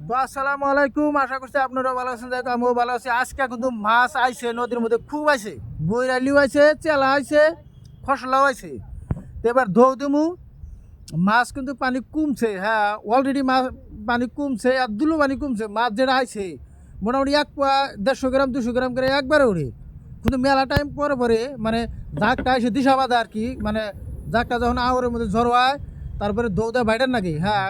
তো আসসালামু আলাইকুম, আশা করছি আপনারা ভালো আছেন। যাই হোক, আমিও ভালো আছি। আজকে কিন্তু মাছ আইছে নদীর মধ্যে, খুব আইছে। বৈরালিও আইছে, চেলা আইছে, খসলাও আইছে। তো এবার ধৌ দিমু। মাছ কিন্তু পানি কমছে, হ্যাঁ অলরেডি মাছ পানি কমছে, আর দুলো পানি কমছে। মাছ যেটা আইছে মোটামুটি 150 গ্রাম 200 গ্রাম করে একবারে ওঠে। কিন্তু মেলা টাইম পরে পরে মানে জাগটা এসে দিশা বাঁধে আর কি, মানে জাগটা যখন আওয়ারের মধ্যে ঝড় হয় তারপরে দৌড়া বাইটার নাকি, হ্যাঁ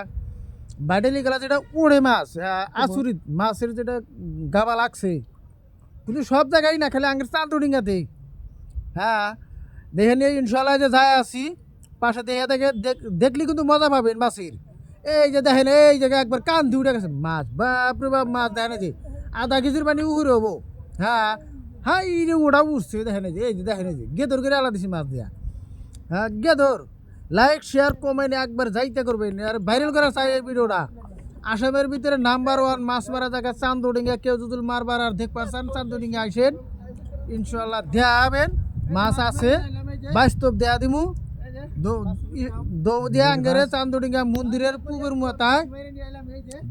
বাইটালি গেলা যেটা উড়ে মাছ, হ্যাঁ আসুরিত মাছের যেটা গাবা লাগছে। কিন্তু সব জায়গায় না, খেলে আঙ্গের চাঁদুডিঙ্গাতে। হ্যাঁ দেখে নিয়ে ইনশাল্লাহ যে যায় আছি পাশে দেখে দেখে দেখলি কিন্তু মজা পাবেন মাছের। এই যে দেখেন, এই জায়গায় একবার কান দিয়ে উঠে গেছে মাছ, বাপরে বাপ মাছ দেখেন এই যে আধা কেজির পানি উহুরে হবো। হ্যাঁ হ্যাঁ এই যে ওটা উঠছে দেখেন, এই যে এই যে দেখেন, এই যে গেদর করে আলাদা দিছি মাছ দিয়া। হ্যাঁ গেদর। লাইক শেয়ার কমেন্ট একবার যাইতে করবেন আর ভাইরাল করা চাই এই ভিডিওটা। আসামের ভিতরে নাম্বার 1 মাছ মারা জায়গা চান্দুডিঙ্গা। কেউ যদি মারবার আর দেখ পাচ্ছেন চান্দুডিঙ্গা আইসেন, ইনশাল্লাহ দেয়া হবেন। মাছ আছে বাস্তব দেয়া দিমু। দৌ দিয়া আঙ্গেরে চান্দুডিঙ্গা মন্দিরের পূবের মাথায়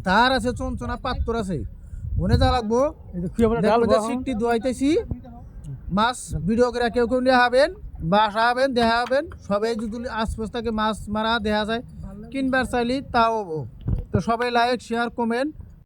ধার আছে, চঞ্চনা পাত্তর আছে, মনে যা লাগবো। সিকটি দোয়াইতেছি মাছ ভিডিও করে কেউ কেউ নিয়ে হবেন, বাসা হবেন, দেখা হবেন। সবাই যদি আশপাশ থেকে মাছ মারা দেখা যায় কিনবার চাইলে তাও হবো। তো সবাই লাইক শেয়ার কমেন্ট